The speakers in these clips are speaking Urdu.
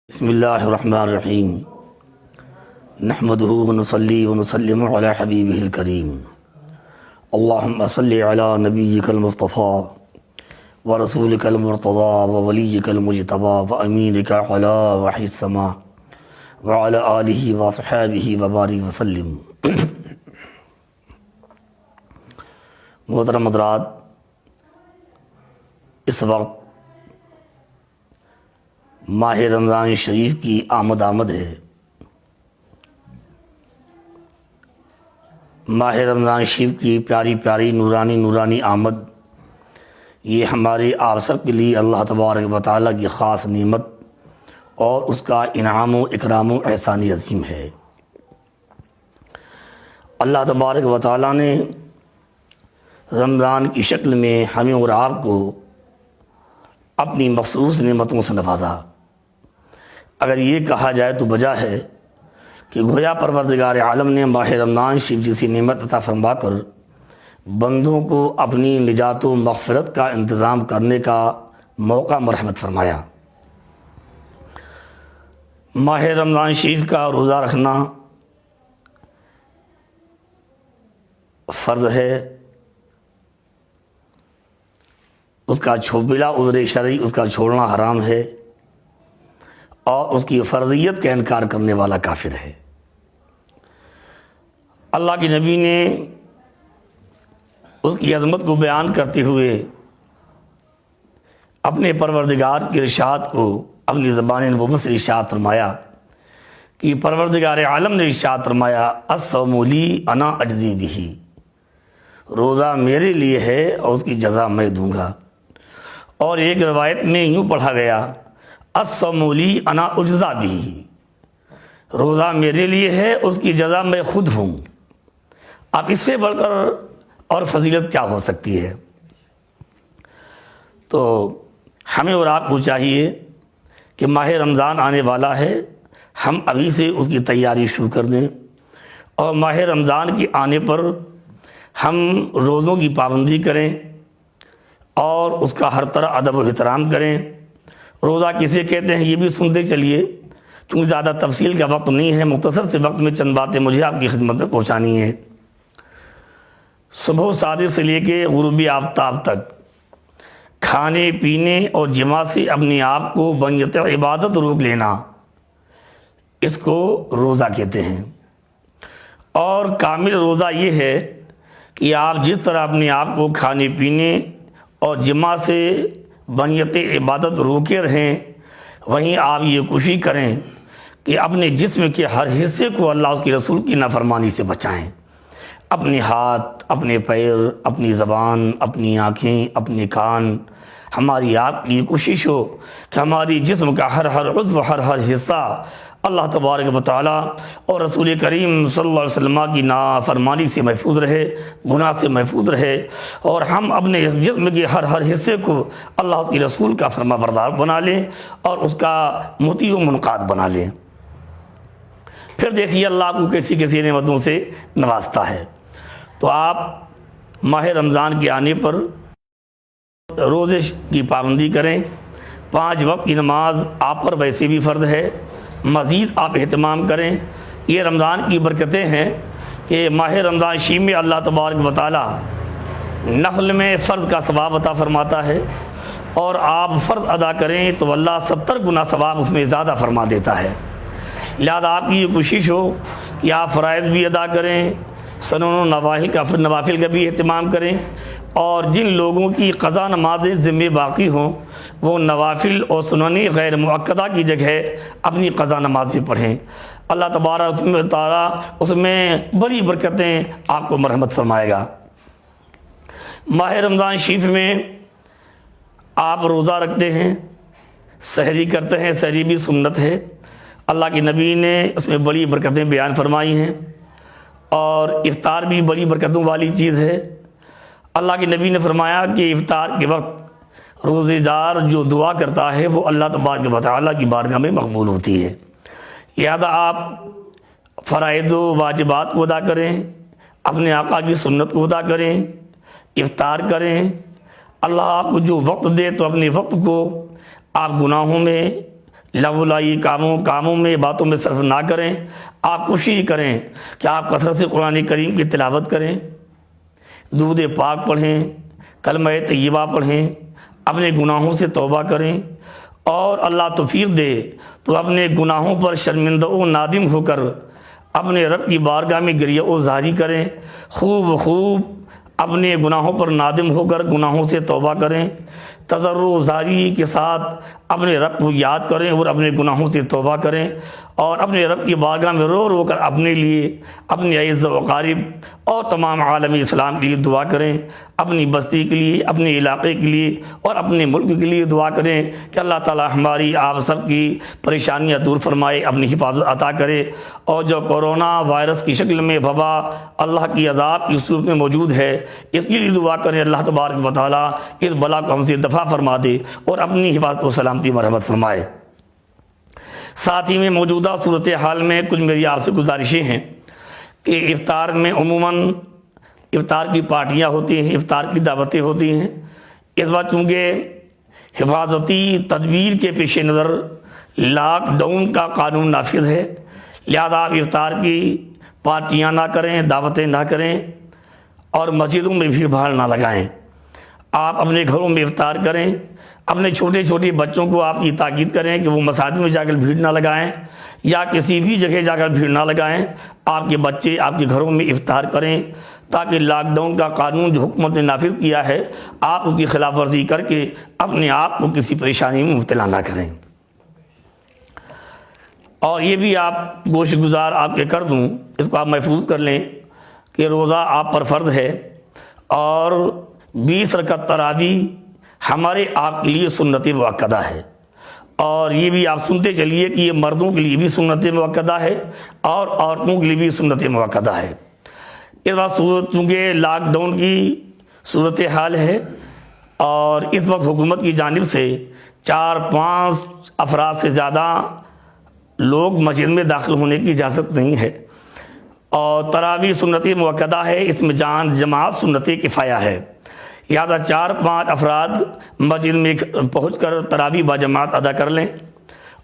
بسم اللہ الرحمن الرحیم نحمده ونصلی ونسلم علی حبیبہ الکریم اللہم صلی علی نبیک المصطفى ورسولک المرتضی وولیک المجتبی وامینک علی وحی السماء وعلی آلہ وصحابہ وبارک وسلم۔ محترم حضرات، اس وقت ماہ رمضان شریف کی آمد ہے۔ ماہ رمضان شریف کی پیاری پیاری نورانی آمد، یہ ہمارے آپ سب کے لیے اللہ تبارک و تعالیٰ کی خاص نعمت اور اس کا انعام و اکرام و احسان عظیم ہے۔ اللہ تبارک و تعالیٰ نے رمضان کی شکل میں ہمیں اور آپ کو اپنی مخصوص نعمتوں سے نوازا۔ اگر یہ کہا جائے تو وجہ ہے کہ گویا پروردگار عالم نے ماہ رمضان شریف جیسی نعمت عطا فرما کر بندوں کو اپنی نجات و مغفرت کا انتظام کرنے کا موقع مرحمت فرمایا۔ ماہ رمضان شریف کا روزہ رکھنا فرض ہے، اس کا بلا عذر شرعی اس کا چھوڑنا حرام ہے، اور اس کی فرضیت کا انکار کرنے والا کافر ہے۔ اللہ کے نبی نے اس کی عظمت کو بیان کرتے ہوئے اپنے پروردگار کی ارشاد کو اپنی زبان نبوت سے ارشاد فرمایا کہ پروردگار عالم نے ارشاد فرمایا الصوم لی انا اجزی بہ، روزہ میرے لیے ہے اور اس کی جزا میں دوں گا۔ اور ایک روایت میں یوں پڑھا گیا الصوم لی انا اجزا بہ، روزہ میرے لیے ہے اس کی جزا میں خود ہوں۔ اب اس سے بڑھ کر اور فضیلت کیا ہو سکتی ہے؟ تو ہمیں اور آپ کو چاہیے کہ ماہ رمضان آنے والا ہے، ہم ابھی سے اس کی تیاری شروع کر دیں، اور ماہ رمضان کے آنے پر ہم روزوں کی پابندی کریں اور اس کا ہر طرح ادب و احترام کریں۔ روزہ کسے کہتے ہیں یہ بھی سنتے چلیے، چونکہ زیادہ تفصیل کا وقت نہیں ہے، مختصر سے وقت میں چند باتیں مجھے آپ کی خدمت میں پہنچانی ہیں۔ صبح صادق سے لے کے غروب آفتاب تک کھانے پینے اور جماع سے اپنے آپ کو بنیت عبادت روک لینا، اس کو روزہ کہتے ہیں۔ اور کامل روزہ یہ ہے کہ آپ جس طرح اپنے آپ کو کھانے پینے اور جماع سے بنیت عبادت روکے رہیں، وہیں آپ یہ کوشش کریں کہ اپنے جسم کے ہر حصے کو اللہ اس کے رسول کی نافرمانی سے بچائیں۔ اپنے ہاتھ، اپنے پیر، اپنی زبان، اپنی آنکھیں، اپنے کان، ہماری آپ کی کوشش ہو کہ ہماری جسم کا ہر عضو، ہر حصہ اللہ تبارک و تعالیٰ اور رسول کریم صلی اللہ علیہ وسلم کی نافرمانی سے محفوظ رہے، گناہ سے محفوظ رہے، اور ہم اپنے اس جسم کے ہر حصے کو اللہ اس کے رسول کا فرما بردار بنا لیں اور اس کا مطیع و منقاد بنا لیں۔ پھر دیکھیے اللہ آپ کو کیسی کیسی نعمتوں سے نوازتا ہے۔ تو آپ ماہ رمضان کے آنے پر روزے کی پابندی کریں۔ 5 وقت کی نماز آپ پر ویسے بھی فرض ہے، مزید آپ اہتمام کریں۔ یہ رمضان کی برکتیں ہیں کہ ماہ رمضان شریف میں اللہ تبارک و تعالیٰ نفل میں فرض کا ثواب عطا فرماتا ہے، اور آپ فرض ادا کریں تو اللہ 70 گنا ثواب اس میں زیادہ فرما دیتا ہے۔ لہذا آپ کی یہ کوشش ہو کہ آپ فرائض بھی ادا کریں، سنن و نوافل کا بھی اہتمام کریں، اور جن لوگوں کی قضا نمازیں ذمہ باقی ہوں وہ نوافل اور سنن غیر مؤکدہ کی جگہ اپنی قضا نمازیں پڑھیں۔ اللہ تبارک و تعالیٰ اس میں بڑی برکتیں آپ کو مرحمت فرمائے گا۔ ماہ رمضان شریف میں آپ روزہ رکھتے ہیں، سحری کرتے ہیں، سحری بھی سنت ہے، اللہ کے نبی نے اس میں بڑی برکتیں بیان فرمائی ہیں، اور افطار بھی بڑی برکتوں والی چیز ہے۔ اللہ کے نبی نے فرمایا کہ افطار کے وقت روزے دار جو دعا کرتا ہے وہ اللہ تبارک و تعالیٰ کی بارگاہ میں مقبول ہوتی ہے۔ لہذا آپ فرائض و واجبات کو ادا کریں، اپنے آقا کی سنت کو ادا کریں، افطار کریں۔ اللہ آپ کو جو وقت دے تو اپنے وقت کو آپ گناہوں میں لغولائی کاموں میں باتوں میں صرف نہ کریں. آپ کوشش کریں کہ آپ کثرت سے قرآن کریم کی تلاوت کریں، درود پاک پڑھیں، کلمہ طیبہ پڑھیں، اپنے گناہوں سے توبہ کریں، اور اللہ توفیق دے تو اپنے گناہوں پر شرمندہ و نادم ہو کر اپنے رب کی بارگاہ میں گریہ و زاری کریں. خوب اپنے گناہوں پر نادم ہو کر گناہوں سے توبہ کریں، تضرع و زاری کے ساتھ اپنے رب کو یاد کریں اور اپنے گناہوں سے توبہ کریں، اور اپنے رب کی بارگاہ میں رو کر اپنے لیے، اپنے اعز و اقارب اور تمام عالم اسلام کے لیے دعا کریں. اپنی بستی کے لیے، اپنے علاقے کے لیے اور اپنے ملک کے لیے دعا کریں کہ اللہ تعالی ہماری آپ سب کی پریشانیاں دور فرمائے، اپنی حفاظت عطا کرے. اور جو کورونا وائرس کی شکل میں وبا اللہ کی عذاب کی صورت میں موجود ہے، اس کے لیے دعا کریں اللہ تبارک و تعالیٰ اس بلا کو ہم سے دفع فرما دے اور اپنی حفاظت و سلامتی و رحمت فرمائے. ساتھ ہی میں موجودہ صورتحال میں کچھ میری آپ سے گزارشیں ہیں کہ افطار میں عموماً افطار کی پارٹیاں ہوتی ہیں، افطار کی دعوتیں ہوتی ہیں. اس وقت چونکہ حفاظتی تدبیر کے پیش نظر لاک ڈاؤن کا قانون نافذ ہے، لہذا آپ افطار کی پارٹیاں نہ کریں، دعوتیں نہ کریں اور مسجدوں میں بھیڑ بھاڑ نہ لگائیں. آپ اپنے گھروں میں افطار کریں. اپنے چھوٹے بچوں کو آپ کی تاکید کریں کہ وہ مساجد میں جا کر بھیڑ نہ لگائیں یا کسی بھی جگہ جا کر بھیڑ نہ لگائیں. آپ کے بچے آپ کے گھروں میں افطار کریں تاکہ لاک ڈاؤن کا قانون جو حکومت نے نافذ کیا ہے آپ اس کی خلاف ورزی کر کے اپنے آپ کو کسی پریشانی میں مبتلا نہ کریں. اور یہ بھی آپ گوش گزار آپ کے کر دوں، اس کو آپ محفوظ کر لیں کہ روزہ آپ پر فرض ہے اور 20 رکعت تراویح ہمارے آپ کے لیے سنت مؤکدہ ہے. اور یہ بھی آپ سنتے چلیے کہ یہ مردوں کے لیے بھی سنت مؤکدہ ہے اور عورتوں کے لیے بھی سنت مؤکدہ ہے. اس بات چونکہ لاک ڈاؤن کی صورتحال ہے اور اس وقت حکومت کی جانب سے 4-5 افراد سے زیادہ لوگ مسجد میں داخل ہونے کی اجازت نہیں ہے، اور تراویح سنت مؤکدہ ہے، اس میں جماعت سنت کفایہ ہے. لہٰذا 4-5 افراد مسجد میں پہنچ کر تراویح باجماعت ادا کر لیں،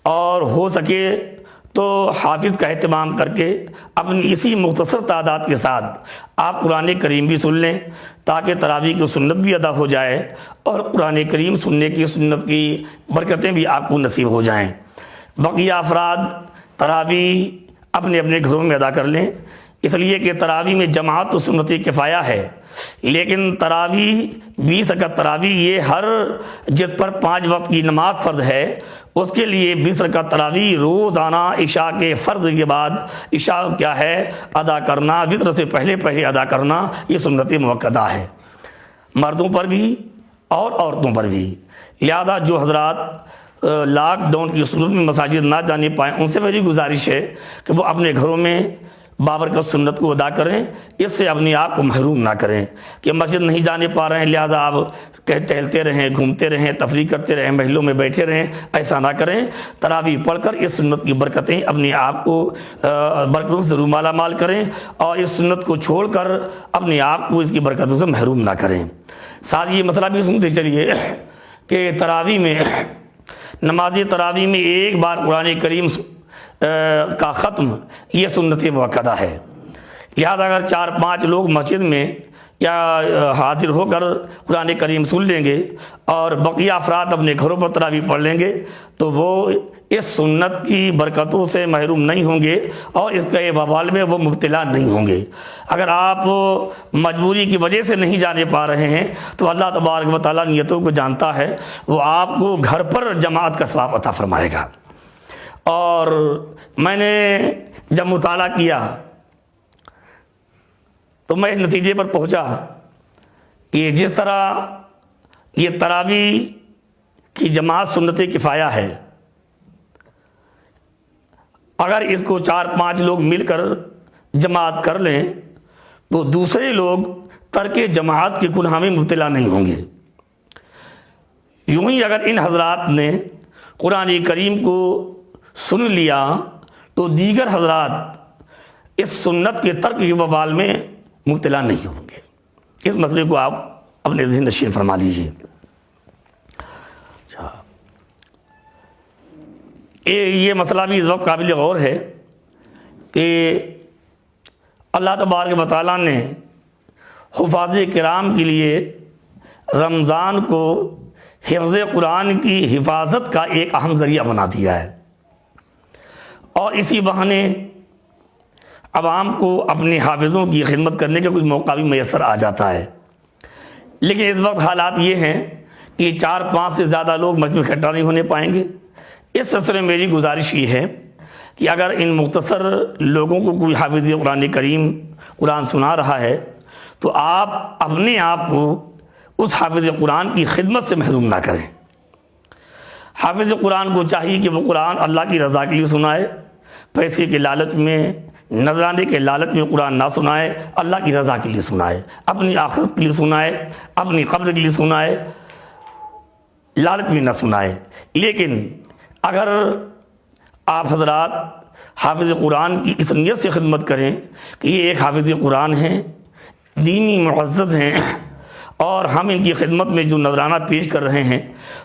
اور ہو سکے تو حافظ کا اہتمام کر کے اپنی اسی مختصر تعداد کے ساتھ آپ قرآن کریم بھی سن لیں تاکہ تراویح کی سنت بھی ادا ہو جائے اور قرآن کریم سننے کی سنت کی برکتیں بھی آپ کو نصیب ہو جائیں. بقیہ افراد تراویح اپنے اپنے گھروں میں ادا کر لیں، اس لیے کہ تراویح میں جماعت تو سنت کفایہ ہے، لیکن تراویح 20 رکعت تراویح یہ ہر جس پر 5 وقت کی نماز فرض ہے اس کے لیے 20 رکعت تراویح روزانہ عشاء کے فرض کے بعد عشاء کیا ہے ادا کرنا، وتر سے پہلے ادا کرنا، یہ سنت مؤکدہ ہے مردوں پر بھی اور عورتوں پر بھی. لہذا جو حضرات لاک ڈاؤن کی صورت میں مساجد نہ جانے پائیں ان سے میری گزارش ہے کہ وہ اپنے گھروں میں بابرکت سنت کو ادا کریں، اس سے اپنے آپ کو محروم نہ کریں کہ مسجد نہیں جانے پا رہے ہیں لہذا آپ ٹہلتے رہیں، گھومتے رہیں، تفریح کرتے رہیں، محلوں میں بیٹھے رہیں. ایسا نہ کریں. تراویح پڑھ کر اس سنت کی برکتیں اپنے آپ کو برکتوں سے مالا مال کریں اور اس سنت کو چھوڑ کر اپنے آپ کو اس کی برکتوں سے محروم نہ کریں. ساتھ یہ مسئلہ بھی سنتے چلیے کہ تراویح میں نماز تراویح میں ایک بار قرآن کریم کا ختم یہ سنت مؤکدہ ہے. لہذا اگر 4-5 لوگ مسجد میں یا حاضر ہو کر قرآن کریم سن لیں گے اور بقیہ افراد اپنے گھروں پر تراویح پڑھ لیں گے تو وہ اس سنت کی برکتوں سے محروم نہیں ہوں گے اور اس کے وبال میں وہ مبتلا نہیں ہوں گے. اگر آپ مجبوری کی وجہ سے نہیں جانے پا رہے ہیں تو اللہ تبارک و تعالیٰ نیتوں کو جانتا ہے، وہ آپ کو گھر پر جماعت کا ثواب عطا فرمائے گا. اور میں نے جب مطالعہ کیا تو میں اس نتیجے پر پہنچا کہ جس طرح یہ تراویح کی جماعت سنت کفایہ ہے، اگر اس کو 4-5 لوگ مل کر جماعت کر لیں تو دوسرے لوگ ترک جماعت کے گناہ میں مبتلا نہیں ہوں گے. یوں ہی اگر ان حضرات نے قرآن کریم کو سن لیا تو دیگر حضرات اس سنت کے ترک کے وبال میں مبتلا نہیں ہوں گے. اس مسئلے کو آپ اپنے ذہن نشین فرما لیجیے. یہ مسئلہ بھی اس وقت قابل غور ہے کہ اللہ تبارک و تعالیٰ نے حفاظ کرام کے لیے رمضان کو حفظ قرآن کی حفاظت کا ایک اہم ذریعہ بنا دیا ہے، اور اسی بہانے عوام کو اپنے حافظوں کی خدمت کرنے کا کوئی موقع بھی میسر آ جاتا ہے۔ لیکن اس وقت حالات یہ ہیں کہ 4-5 سے زیادہ لوگ مجمع میں اکٹھا نہیں ہونے پائیں گے۔ اس سلسلے میں میری گزارش یہ ہے کہ اگر ان مختصر لوگوں کو کوئی حافظ قرآن کریم قرآن سنا رہا ہے تو آپ اپنے آپ کو اس حافظ قرآن کی خدمت سے محروم نہ کریں۔ حافظ قرآن کو چاہیے کہ وہ قرآن اللہ کی رضا کے لیے سنائے، پیسے کے لالچ میں، نذرانے کے لالچ میں قرآن نہ سنائے، اللہ کی رضا کے لیے سنائے، اپنی آخرت کے لیے سنائے، اپنی قبر کے لیے سنائے، لالچ میں نہ سنائے۔ لیکن اگر آپ حضرات حافظ قرآن کی اس نیت سے خدمت کریں کہ یہ ایک حافظ قرآن ہیں، دینی معزز ہیں، اور ہم ان کی خدمت میں جو نذرانہ پیش کر رہے ہیں،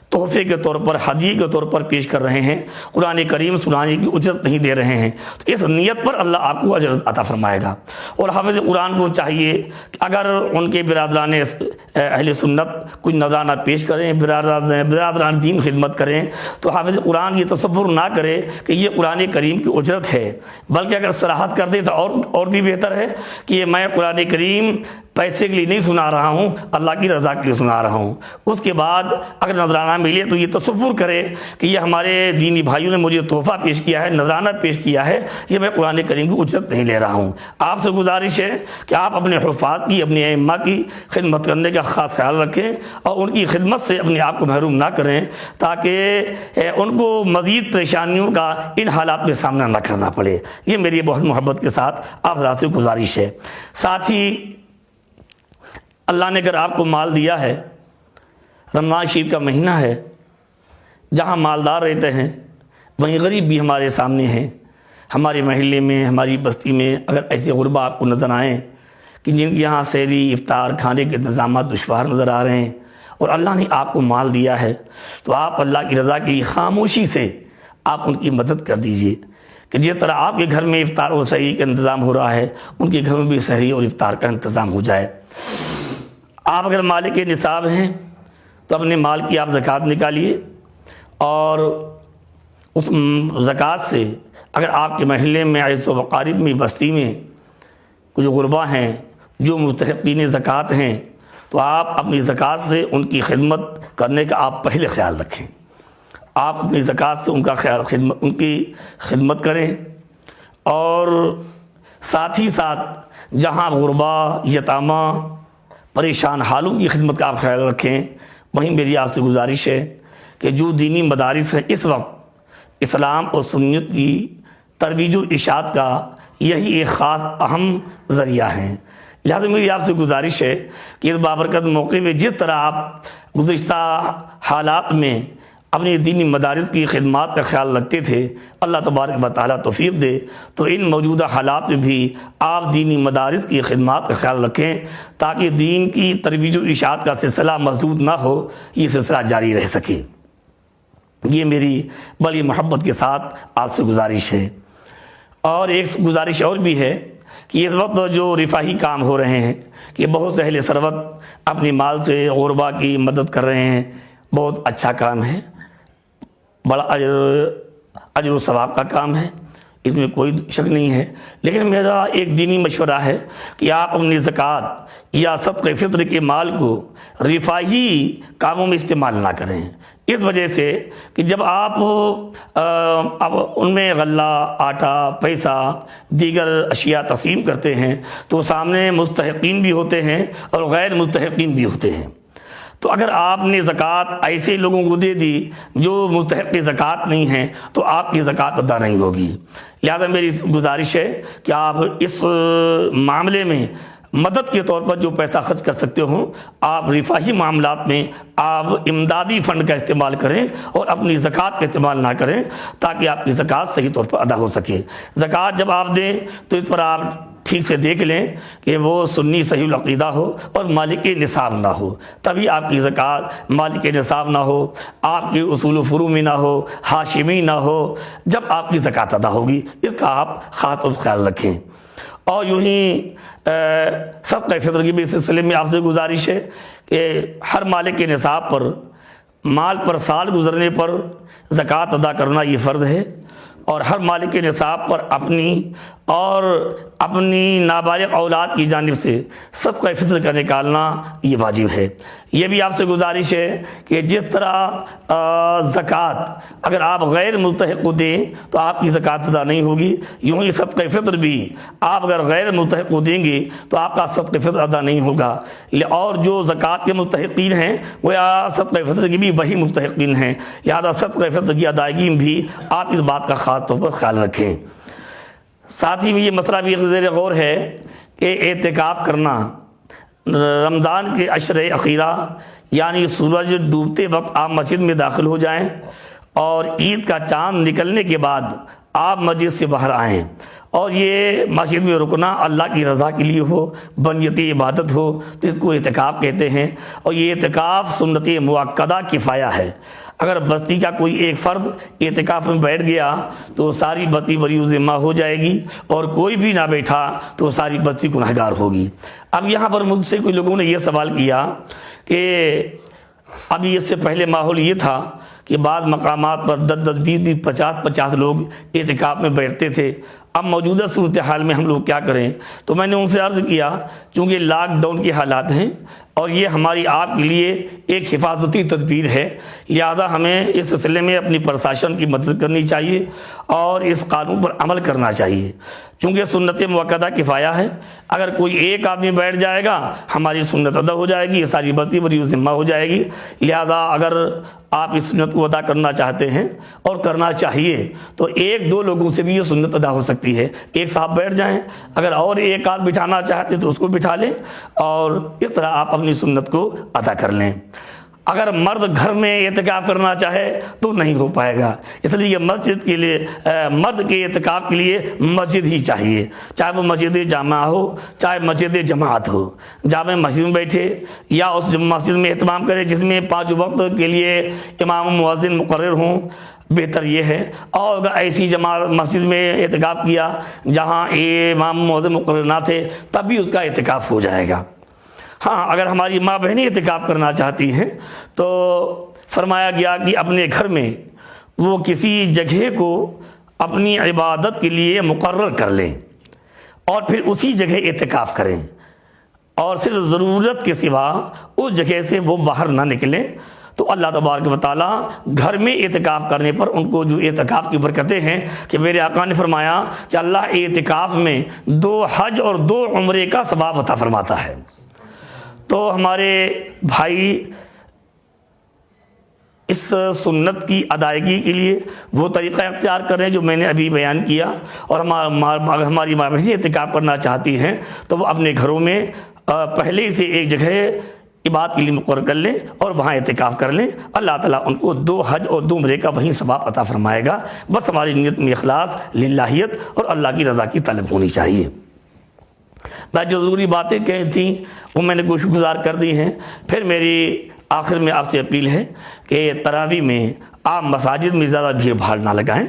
تحفے کے طور پر، ہدیے کے طور پر پیش کر رہے ہیں، قرآن کریم سنانے کی اجرت نہیں دے رہے ہیں، تو اس نیت پر اللہ آپ کو اجر عطا فرمائے گا۔ اور حافظ قرآن کو چاہیے کہ اگر ان کے برادران اہل سنت کوئی نذرانہ پیش کریں، برادران دین خدمت کریں، تو حافظ قرآن یہ تصور نہ کرے کہ یہ قرآن کریم کی اجرت ہے، بلکہ اگر صراحت کر دے تو اور بھی بہتر ہے کہ یہ میں قرآن کریم پیسے کے لیے نہیں سنا رہا ہوں، اللہ کی رضا کے لیے سنا رہا ہوں۔ اس کے بعد اگر نذرانہ ملے تو یہ تصور کرے کہ یہ ہمارے دینی بھائیوں نے مجھے تحفہ پیش کیا ہے، نذرانہ پیش کیا ہے، یہ میں قرآن کریم کی اجرت نہیں لے رہا ہوں۔ آپ سے گزارش ہے کہ آپ اپنے حفاظ کی، اپنے ائمہ کی خدمت کرنے کا خاص خیال رکھیں، اور ان کی خدمت سے اپنے آپ کو محروم نہ کریں، تاکہ ان کو مزید پریشانیوں کا ان حالات میں سامنا نہ کرنا پڑے۔ یہ میری بہت محبت کے ساتھ آپ حضرات سے گزارش ہے۔ ساتھ ہی اللہ نے اگر آپ کو مال دیا ہے، رمضان شریف کا مہینہ ہے، جہاں مالدار رہتے ہیں وہیں غریب بھی ہمارے سامنے ہیں۔ ہمارے محلے میں، ہماری بستی میں اگر ایسے غربا آپ کو نظر آئیں کہ جن کے یہاں سحری، افطار، کھانے کے انتظامات دشوار نظر آ رہے ہیں، اور اللہ نے آپ کو مال دیا ہے، تو آپ اللہ کی رضا کے لیے خاموشی سے آپ ان کی مدد کر دیجیے، کہ جس طرح آپ کے گھر میں افطار اور سحری کا انتظام ہو رہا ہے، ان کے گھر میں بھی سحری اور افطار کا انتظام ہو جائے۔ آپ اگر مالک نصاب ہیں تو اپنے مال کی آپ زکوٰۃ نکالیے، اور اس زکوٰۃ سے اگر آپ کے محلے میں، عیش و اقارب میں، بستی میں کچھ غربا ہیں جو مستحقین زکوٰۃ ہیں، تو آپ اپنی زکوٰۃ سے ان کی خدمت کرنے کا آپ پہلے خیال رکھیں۔ آپ اپنی زکوٰۃ سے ان کی خدمت کریں، اور ساتھ ہی ساتھ جہاں غربا، یتامہ، پریشان حالوں کی خدمت کا آپ خیال رکھیں۔ وہیں میری آپ سے گزارش ہے کہ جو دینی مدارس ہیں اس وقت اسلام اور سنت کی ترویج و اشاعت کا یہی ایک خاص اہم ذریعہ ہیں۔ لہٰذا میری آپ سے گزارش ہے کہ اس بابرکت موقع پہ جس طرح آپ گزشتہ حالات میں اپنی دینی مدارس کی خدمات کا خیال رکھتے تھے، اللہ تبارک و تعالیٰ توفیق دے تو ان موجودہ حالات میں بھی آپ دینی مدارس کی خدمات کا خیال رکھیں، تاکہ دین کی ترویج و اشاعت کا سلسلہ مسدود نہ ہو، یہ سلسلہ جاری رہ سکے۔ یہ میری بڑی محبت کے ساتھ آپ سے گزارش ہے۔ اور ایک گزارش اور بھی ہے کہ اس وقت جو رفاہی کام ہو رہے ہیں کہ بہت سے اہل ثروت اپنی مال سے غربا کی مدد کر رہے ہیں، بہت اچھا کام ہے، بڑا اجر و ثواب کا کام ہے، اس میں کوئی شک نہیں ہے۔ لیکن میرا ایک دینی مشورہ ہے کہ آپ اپنی زکوٰۃ یا صدقہ فطر کے مال کو رفاہی کاموں میں استعمال نہ کریں، اس وجہ سے کہ جب آپ ان میں غلہ، آٹا، پیسہ، دیگر اشیاء تقسیم کرتے ہیں تو سامنے مستحقین بھی ہوتے ہیں اور غیر مستحقین بھی ہوتے ہیں۔ تو اگر آپ نے زکوٰۃ ایسے لوگوں کو دے دی جو مستحق زکوٰۃ نہیں ہیں تو آپ کی زکوٰۃ ادا نہیں ہوگی۔ لہذا میری گزارش ہے کہ آپ اس معاملے میں مدد کے طور پر جو پیسہ خرچ کر سکتے ہوں، آپ رفاہی معاملات میں آپ امدادی فنڈ کا استعمال کریں اور اپنی زکوٰۃ کا استعمال نہ کریں، تاکہ آپ کی زکوٰۃ صحیح طور پر ادا ہو سکے۔ زکوٰۃ جب آپ دیں تو اس پر آپ ٹھیک سے دیکھ لیں کہ وہ سنی صحیح العقیدہ ہو اور مالک نصاب نہ ہو، تبھی آپ کی زکوٰۃ مالک نصاب نہ ہو، آپ کی اصول و فروع میں نہ ہو، ہاشمی نہ ہو، جب آپ کی زکوٰۃ ادا ہوگی، اس کا آپ خاص طور خیال رکھیں۔ اور یوں ہی صدقہ فطر کی بھی اس سلسلے میں آپ سے گزارش ہے کہ ہر مالک کے نصاب پر مال پر سال گزرنے پر زکوٰۃ ادا کرنا یہ فرض ہے، اور ہر مالک کے نصاب پر اپنی اور اپنی نابالغ اولاد کی جانب سے صدقہ فطر کا نکالنا یہ واجب ہے۔ یہ بھی آپ سے گزارش ہے کہ جس طرح زکوٰۃ اگر آپ غیر مستحق کو دیں تو آپ کی زکوٰۃ ادا نہیں ہوگی، یوں ہی صدقہ فطر بھی آپ اگر غیر مستحق کو دیں گے تو آپ کا صدقہ فطر ادا نہیں ہوگا، اور جو زکوٰۃ کے مستحقین ہیں وہ صدقہ فطر کی بھی وہی مستحقین ہیں، لہذا صدقہ فطر کی ادائیگی میں بھی آپ اس بات کا خاص طور پر خیال رکھیں۔ ساتھ ہی میں یہ مسئلہ بھی زیر غور ہے کہ اعتکاف کرنا رمضان کے عشرِ اخیرہ یعنی سورج ڈوبتے وقت آپ مسجد میں داخل ہو جائیں اور عید کا چاند نکلنے کے بعد آپ مسجد سے باہر آئیں، اور یہ مسجد میں رکنا اللہ کی رضا کے لیے ہو، بنیت عبادت ہو تو اس کو اعتکاف کہتے ہیں، اور یہ اعتکاف سنت مؤکدہ کفایہ ہے۔ اگر بستی کا کوئی ایک فرد اعتکاف میں بیٹھ گیا تو ساری بستی بری ذمہ ہو جائے گی، اور کوئی بھی نہ بیٹھا تو ساری بستی گنہگار ہوگی۔ اب یہاں پر مجھ سے کوئی لوگوں نے یہ سوال کیا کہ ابھی اس سے پہلے ماحول یہ تھا کہ بعض مقامات پر 10 20 50 لوگ اعتکاف میں بیٹھتے تھے، اب موجودہ صورتحال میں ہم لوگ کیا کریں؟ تو میں نے ان سے عرض کیا چونکہ لاک ڈاؤن کے حالات ہیں اور یہ ہماری آپ کے لیے ایک حفاظتی تدبیر ہے، لہذا ہمیں اس سلسلے میں اپنی پرشاسن کی مدد کرنی چاہیے اور اس قانون پر عمل کرنا چاہیے، چونکہ سنت مؤکدہ کفایہ ہے۔ اگر کوئی ایک آدمی بیٹھ جائے گا ہماری سنت ادا ہو جائے گی، یہ ساری بستی بری ذمہ ہو جائے گی، لہذا اگر آپ اس سنت کو ادا کرنا چاہتے ہیں اور کرنا چاہیے تو 1 2 لوگوں سے بھی یہ سنت ادا ہو سکتی ہے۔ ایک صاحب بیٹھ جائیں، اگر اور ایک آدھ بٹھانا چاہتے تو اس کو بٹھا لیں، اور اس طرح آپ اپنی سنت کو ادا کر لیں۔ اگر مرد گھر میں اعتکاف کرنا چاہے تو نہیں ہو پائے گا، اس لیے مسجد کے لیے مرد کے اعتکاف کے لیے مسجد ہی چاہیے، چاہے وہ مسجد جامع ہو چاہے مسجد جماعت ہو۔ جامع مسجد میں بیٹھے یا اس مسجد میں اہتمام کرے جس میں 5 وقت کے لیے امام و مؤذن مقرر ہوں، بہتر یہ ہے۔ اور اگر ایسی جماعت مسجد میں اعتکاف کیا جہاں امام مؤذن مقرر نہ تھے تب بھی اس کا اعتکاف ہو جائے گا۔ ہاں، اگر ہماری ماں بہنیں اعتکاف کرنا چاہتی ہیں تو فرمایا گیا کہ اپنے گھر میں وہ کسی جگہ کو اپنی عبادت کے لیے مقرر کر لیں اور پھر اسی جگہ اعتکاف کریں، اور صرف ضرورت کے سوا اس جگہ سے وہ باہر نہ نکلیں، تو اللہ تبارک و تعالیٰ گھر میں اعتکاف کرنے پر ان کو جو اعتکاف کی برکتیں ہیں کہ میرے آقا نے فرمایا کہ اللہ اعتکاف میں 2 حج اور 2 عمرے کا ثواب عطا فرماتا ہے۔ تو ہمارے بھائی اس سنت کی ادائیگی کے لیے وہ طریقہ اختیار کریں جو میں نے ابھی بیان کیا، اور ہماری ماں بہنیں اعتکاف کرنا چاہتی ہیں تو وہ اپنے گھروں میں پہلے ہی سے ایک جگہ عبادت کے لیے مقرر کر لیں اور وہاں اعتکاف کر لیں، اللہ تعالیٰ ان کو 2 حج اور 2 عمرے کا وہیں ثواب عطا فرمائے گا۔ بس ہماری نیت میں اخلاص، للہیت اور اللہ کی رضا کی طلب ہونی چاہیے۔ میں جو ضروری باتیں کہی تھیں وہ میں نے گوش گزار کر دی ہیں۔ پھر میری آخر میں آپ سے اپیل ہے کہ تراویح میں آپ مساجد میں زیادہ بھیڑ بھاڑ نہ لگائیں،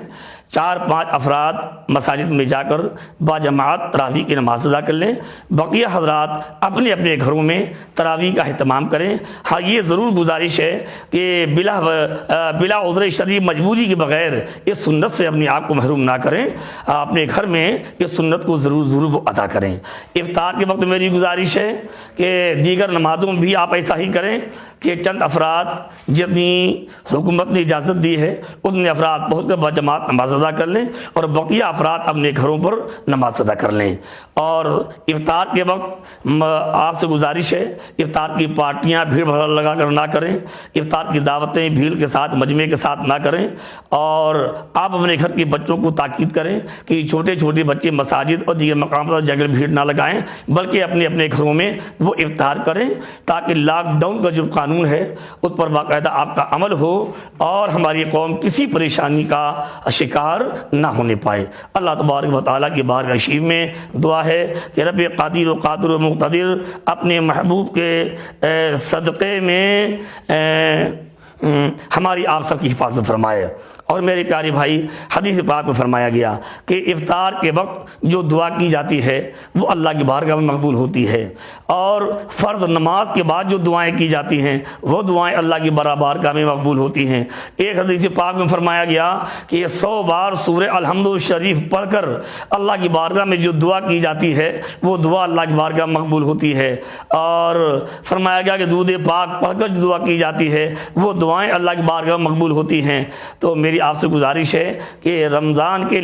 4-5 افراد مساجد میں جا کر باجماعت تراویح کی نماز ادا کر لیں، بقیہ حضرات اپنے اپنے گھروں میں تراویح کا اہتمام کریں۔ ہاں، یہ ضرور گزارش ہے کہ بلا عذر شرعی مجبوری کے بغیر اس سنت سے اپنے آپ کو محروم نہ کریں، اپنے گھر میں اس سنت کو ضرور وہ ادا کریں۔ افطار کے وقت میری گزارش ہے کہ دیگر نمازوں میں بھی آپ ایسا ہی کریں کہ چند افراد جتنی حکومت نے اجازت دی ہے اتنے افراد پہنچ کر باجماعت نماز ادا کر لیں اور بقیہ افراد اپنے گھروں پر نماز ادا کر لیں۔ اور افطار کے وقت آپ سے گزارش ہے افطار کی پارٹیاں بھیڑ بھاڑ لگا کر نہ کریں، افطار کی دعوتیں بھیڑ کے ساتھ مجمع کے ساتھ نہ کریں، اور آپ اپنے گھر کے بچوں کو تاکید کریں کہ چھوٹے چھوٹے بچے مساجد اور دیگر مقامات پر جگہ بھیڑ نہ لگائیں بلکہ اپنے اپنے گھروں میں وہ افطار کریں، تاکہ لاک ڈاؤن کا جو قانون ہے اس پر باقاعدہ آپ کا عمل ہو اور ہماری قوم کسی پریشانی کا شکار باہر نہ ہونے پائے۔ اللہ تبارک و تعالیٰ کی بارگاہ شریف میں دعا ہے کہ رب قادر و قادر و مقتدر اپنے محبوب کے صدقے میں ہماری آپ سب کی حفاظت فرمائے۔ اور میرے پیارے بھائی، حدیث پاک میں فرمایا گیا کہ افطار کے وقت جو دعا کی جاتی ہے وہ اللہ کی بارگاہ میں مقبول ہوتی ہے، اور فرض نماز کے بعد جو دعائیں کی جاتی ہیں وہ دعائیں اللہ کی بارگاہ میں مقبول ہوتی ہیں۔ ایک حدیث پاک میں فرمایا گیا کہ یہ 100 بار سورہ الحمد شریف پڑھ کر اللہ کی بارگاہ میں جو دعا کی جاتی ہے وہ دعا اللہ کی بارگاہ میں مقبول ہوتی ہے، اور فرمایا گیا کہ درود پاک پڑھ کر جو دعا کی جاتی ہے وہ دعائیں اللہ کی بارگاہ میں مقبول ہوتی ہیں۔ تو میری آپ سے گزارش ہے کہ رمضان کے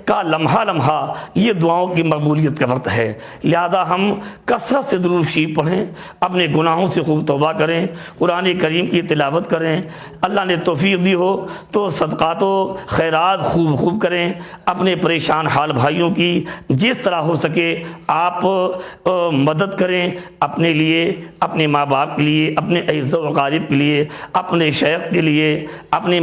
کا لمحہ لمحہ یہ دعاؤں کی مقبولیت کا وقت ہے، لہذا ہم کثرت سے درود شریف پڑھیں، اپنے گناہوں سے خوب توبہ کریں، قرآن کریم کی تلاوت کریں، اللہ نے توفیق دی ہو تو صدقات و خیرات خوب کریں، اپنے پریشان حال بھائیوں کی جس طرح ہو سکے آپ مدد کریں، اپنے لیے، اپنے ماں باپ کے لیے، اپنے اعزاء و اقارب کے لیے، اپنے شیخ کے لیے، اپنے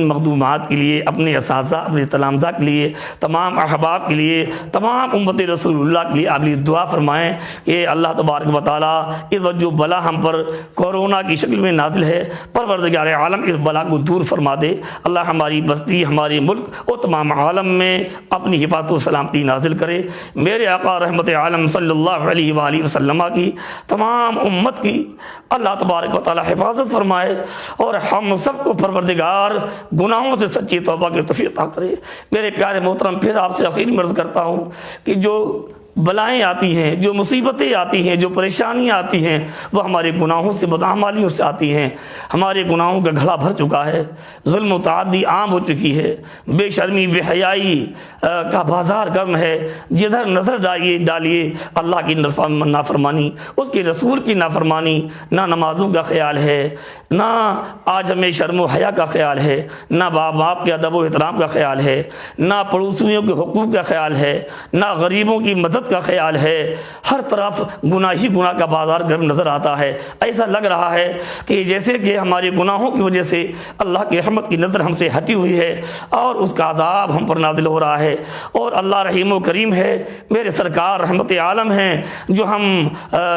مخدومات کے لیے، اپنے اساتذہ، اپنے تلامذہ کے لیے، تمام احباب کے لیے، تمام امت رسول اللہ کے لیے آپ دعا فرمائیں کہ اللہ تبارک و تعالیٰ اس وقت جو بلا ہم پر کورونا کی شکل میں نازل ہے، پروردگار عالم اس بلا کو دور فرما دے۔ اللہ ہماری بستی، ہمارے ملک اور تمام عالم میں اپنی حفاظت و سلامتی نازل کرے۔ میرے آقا رحمت عالم صلی اللہ علیہ وآلہ وسلم کی تمام امت کی اللہ تبارک و تعالیٰ حفاظت فرمائے، اور ہم سب کو پروردگار گناہوں سے سچی توبہ کی توفیق عطا کرے۔ میرے پیارے محترم، پھر آپ سے اخیر میں عرض کرتا ہوں کہ جو بلائیں آتی ہیں، جو مصیبتیں آتی ہیں، جو پریشانیاں آتی ہیں، وہ ہمارے گناہوں سے، بدعمالیوں سے آتی ہیں۔ ہمارے گناہوں کا گھڑا بھر چکا ہے، ظلم و تعدی عام ہو چکی ہے، بے شرمی، بے حیائی کا بازار گرم ہے، جدھر نظر ڈالیے اللہ کی نافرمانی، اس کے رسول کی نافرمانی، نہ نمازوں کا خیال ہے، نہ آج ہمیں شرم و حیا کا خیال ہے، نہ باپ کے ادب و احترام کا خیال ہے، نہ پڑوسیوں کے حقوق کا خیال ہے، نہ غریبوں کی مدد کا خیال ہے۔ ہر طرف گناہ ہی گناہ کا بازار گرم نظر آتا ہے۔ ایسا لگ رہا ہے کہ جیسے کہ ہمارے گناہوں کی وجہ سے اللہ کی رحمت کی نظر ہم سے ہٹی ہوئی ہے اور اس کا عذاب ہم پر نازل ہو رہا ہے، اور اللہ رحیم و کریم ہے، میرے سرکار رحمت عالم ہیں، جو ہم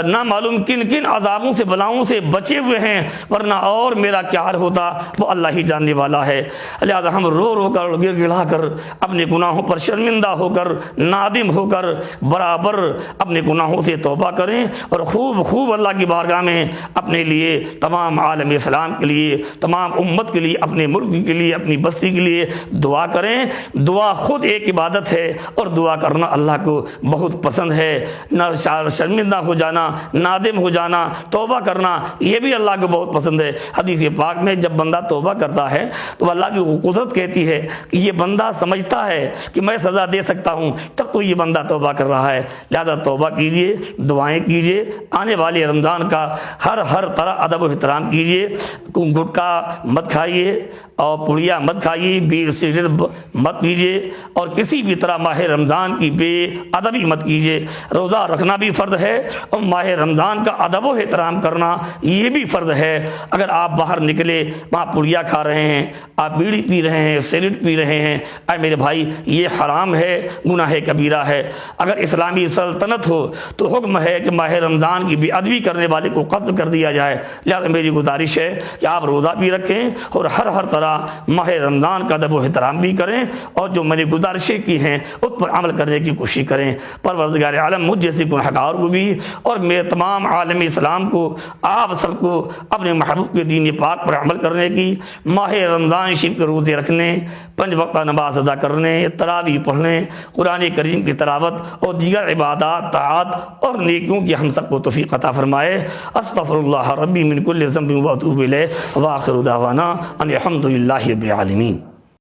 نہ معلوم کن کن عذابوں سے، بلاؤں سے بچے ہوئے ہیں، ورنہ اور میرا کیا حال ہوتا وہ اللہ ہی جاننے والا ہے۔ لہذا ہم رو رو کر، گر گڑا کر، اپنے گناہوں پر شرمندہ ہو کر، نادم ہو کر برابر اپنے گناہوں سے توبہ کریں، اور خوب اللہ کی بارگاہ میں اپنے لیے، تمام عالم اسلام کے لیے، تمام امت کے لیے، اپنے ملک کے لیے، اپنی بستی کے لیے دعا کریں۔ دعا خود ایک عبادت ہے، اور دعا کرنا اللہ کو بہت پسند ہے۔ نہ شرمندہ ہو جانا، نادم ہو جانا، توبہ کرنا، یہ بھی اللہ کو بہت پسند ہے۔ حدیث پاک میں جب بندہ توبہ کرتا ہے تو اللہ کی قدرت کہتی ہے کہ یہ بندہ سمجھتا ہے کہ میں سزا دے سکتا ہوں، تب تو یہ بندہ توبہ کر رہا ہے۔ لہذا توبہ کیجئے، دعائیں کیجئے، آنے والے رمضان کا ہر طرح ادب و احترام کیجئے، گٹکا مت کھائیے اور پڑیا مت کھائیے، بیڑ سگریٹ مت پیجیے، اور کسی بھی طرح ماہ رمضان کی بے ادبی مت کیجیے۔ روزہ رکھنا بھی فرض ہے، اور ماہ رمضان کا ادب و احترام کرنا یہ بھی فرض ہے۔ اگر آپ باہر نکلے، وہاں پڑیا کھا رہے ہیں، آپ بیڑی پی رہے ہیں، سگریٹ پی رہے ہیں، اے میرے بھائی یہ حرام ہے، گناہ کبیرہ ہے۔ اگر اسلامی سلطنت ہو تو حکم ہے کہ ماہ رمضان کی بے ادبی کرنے والے کو قتل کر دیا جائے۔ لہذا میری گزارش ہے کہ آپ روزہ بھی رکھیں، اور ہر طرح ماہ رمضان کا ادب و احترام بھی کریں، اور جو میں نے گزارشیں کی ہیں اس پر عمل کرنے کی کوشش کریں۔ پروردگار عالم مجھ جیسے گنہگار کو بھی، اور میرے تمام عالم اسلام کو، آپ سب کو اپنے محبوب کے دین پاک پر عمل کرنے کی، ماہ رمضان شریف کے روزے رکھنے، 5 وقتہ نماز ادا کرنے، تراویح پڑھنے، قرآن کریم کی تلاوت اور دیگر عبادات، طاعات اور نیکیوں کی ہم سب کو توفیق عطا فرمائے۔ استغفر اللہ ربی من کل ذنب و اتوب الیہ، وآخر دعوانا ان الحمد للہ رب العالمین۔